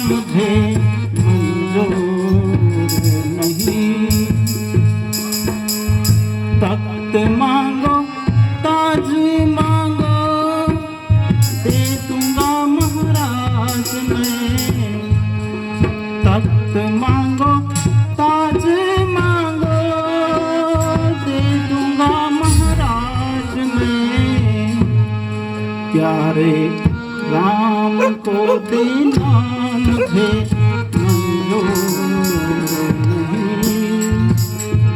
मुझे मंजूर नहीं। तख्त मांगो ताज मांगो दे दूंगा महाराज मैं। तख्त मांगो ताज मांगो दे दूंगा महाराज मैं। प्यारे राम को देना मुझे मंजूर नहीं।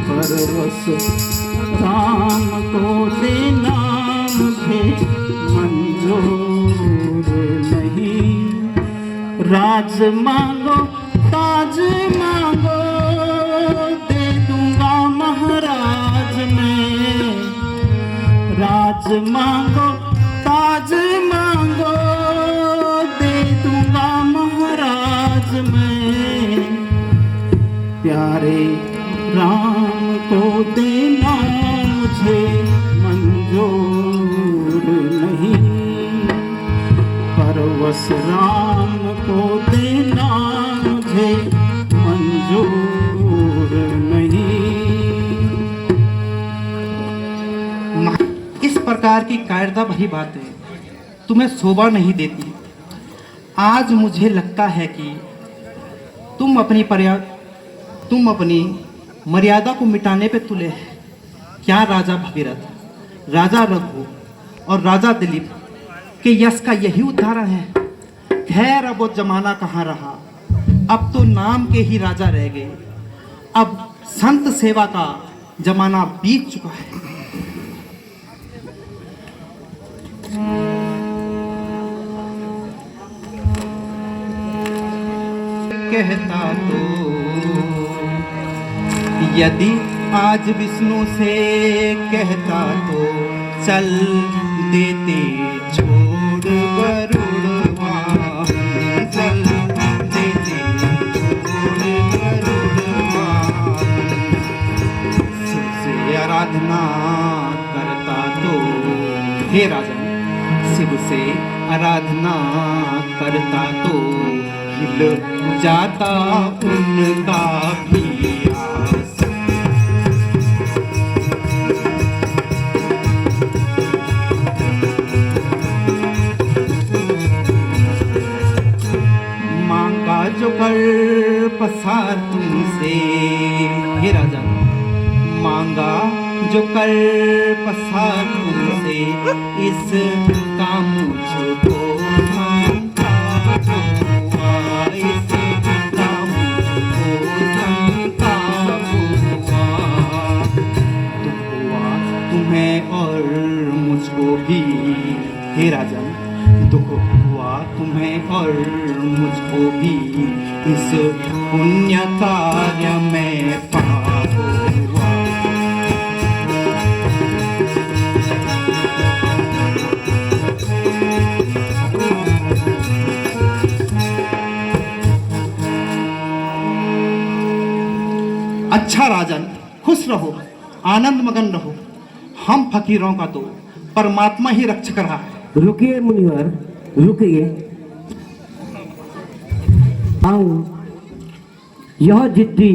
परवश राम को देना मुझे मंजूर नहीं। राज मांगो ताज मांगो दे दूंगा महाराज मैं। राज मांगो ताज मांगो दे दूंगा महाराज मैं। प्यारे राम को देना मुझे मंजूर नहीं। परवश राम को देना मुझे मंजूर नहीं। इस प्रकार की कायरता भरी बातें तुम्हें शोभा नहीं देती। आज मुझे लगता है कि तुम अपनी मर्यादा को मिटाने पे तुले हैं। क्या राजा भगीरथ, राजा रघु और राजा दिलीप के यश का यही उदाहरण है? खैर अब वो जमाना कहाँ रहा, अब तो नाम के ही राजा रह गए। अब संत सेवा का जमाना बीत चुका है। कहता तो यदि आज विष्णु से कहता तो चल देते छोड़ गरुड़ वाहन। चल देते छोड़ गरुड़ वाहन। शिव से आराधना करता तो हे राजन, शिव से आराधना करता तो हिल जाता उनका भी आस। मांगा जो कर पसार तुमसे हे राजा, मांगा जो कर पसार तुमसे इस काम मुझको हे राजन। दुख हुआ तुम्हें और मुझको भी इस पुण्य कार्य में पाप हुआ। अच्छा राजन, खुश रहो, आनंद मगन रहो। हम फकीरों का तो परमात्मा ही रक्षक रहा है। रुकिए मुनिवर, रुकिए। आऊं, यह जिद्दी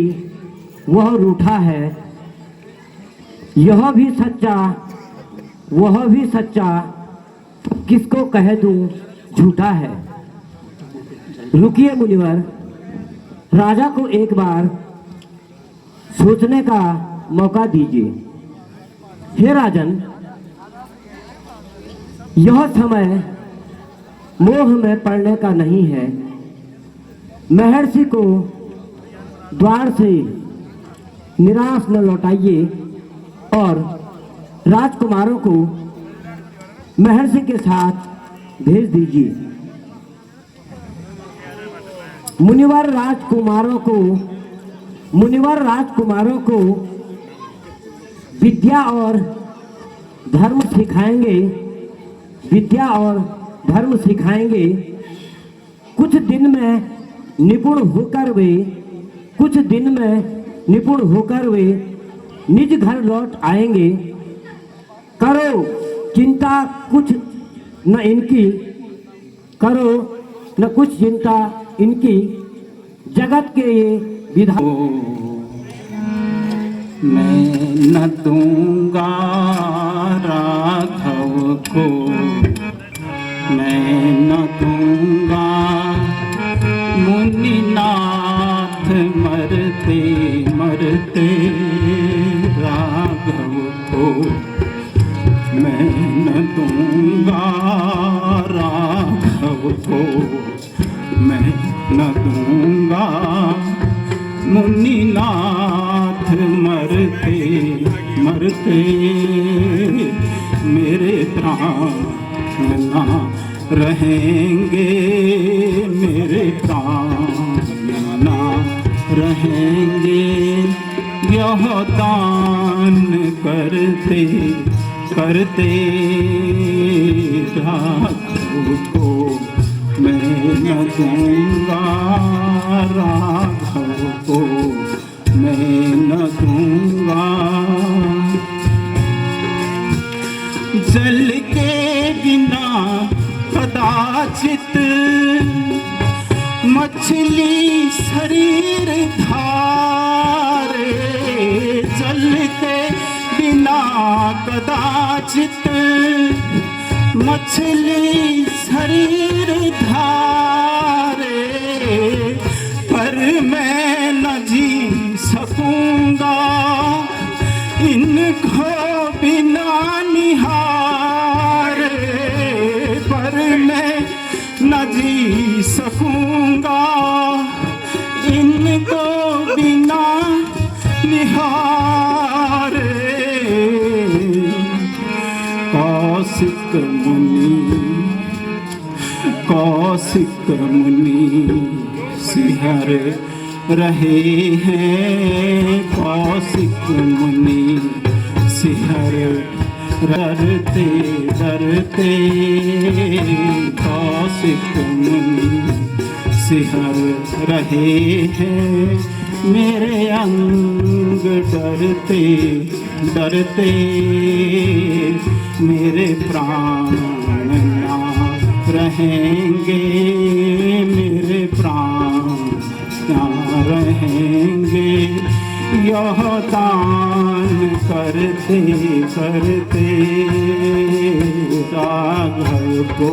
वह रूठा है, यह भी सच्चा वह भी सच्चा, किसको कह दूं झूठा है। रुकिए मुनिवर, राजा को एक बार सोचने का मौका दीजिए। हे राजन, यह समय मोह में पड़ने का नहीं है। महर्षि को द्वार से निराश न लौटाइए और राजकुमारों को महर्षि के साथ भेज दीजिए। मुनिवर राजकुमारों को विद्या और धर्म सिखाएंगे। कुछ दिन में निपुण होकर वे निज घर लौट आएंगे। करो चिंता कुछ न इनकी, करो न कुछ चिंता इनकी जगत के ये विधान। मैं न दूंगा राघव को, मैं न दूंगा मुनिनाथ मरते मरते राघव को, मैं न दूंगा राघव को, मैं न दूंगा मुनिनाथ मरते मरते मेरे प्राण ना रहेंगे, मेरे प्राण ना रहेंगे, यह दान करते करते राघव को, मैं न दूंगा राघव को, मैं न दूंगा। जल के बिना कदाचित मछली शरीर धारे, जल के बिना कदाचित मछली शरीर धारे, पर मैं न जी सकूंगा इनको बिना निहारे, पर मैं न जी सकूंगा इनको बिना निहारे। कौशिक मुनि सिहर रहे हैं, कौशिक मुनि सिहर डरते डरते, कौशिक मुनि सिहर रहे हैं, मेरे अंग डरते डरते, मेरे प्राण ना रहेंगे, मेरे प्राण ना रहेंगे, यह दान करते करते राघव को,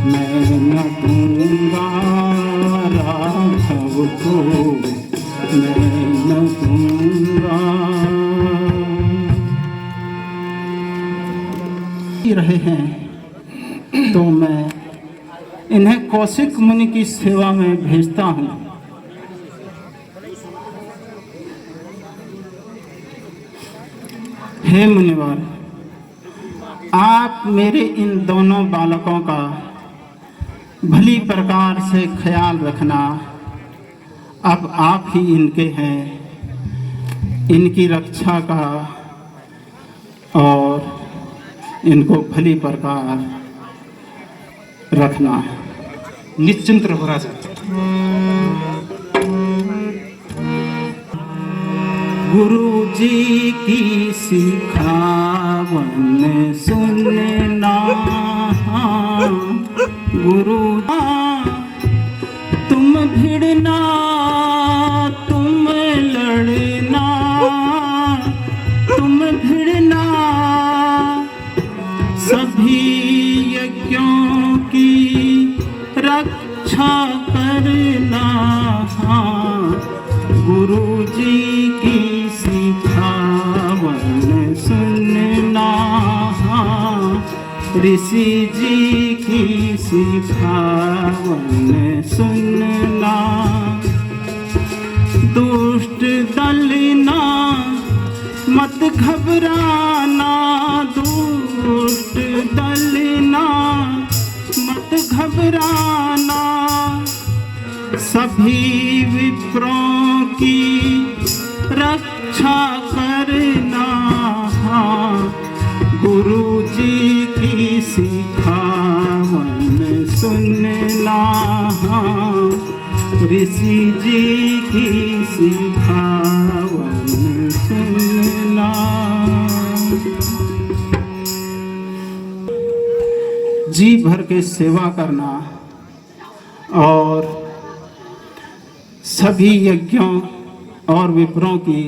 मैं न दूंगा राघव को, मैं न दूंगा। रहे हैं तो मैं इन्हें कौशिक मुनि की सेवा में भेजता हूँ। हे मुनिवर, आप मेरे इन दोनों बालकों का भली प्रकार से ख्याल रखना। अब आप ही इनके हैं, इनकी रक्षा का और इनको भली प्रकार रखना। निश्चिंत रहो राजा। गुरु जी की सिखावन सुनना, गुरु तुम भिड़ना तुम लड़ना, तुम भिड़ना सभी यज्ञों की रक्षा करना। गुरु जी की सिखावन सुनना, ऋषि जी की सिखावन सुनना। दुष्ट दलना मत घबराना, दुष्ट दलना मत घबराना, सभी विप्रों की रक्षा करना। गुरु जी की सिखावन सुनना, ऋषि जी की सिखावन सुनना। जी भर के सेवा करना और सभी यज्ञों और विप्रों की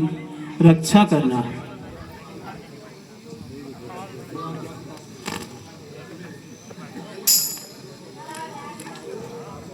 रक्षा करना।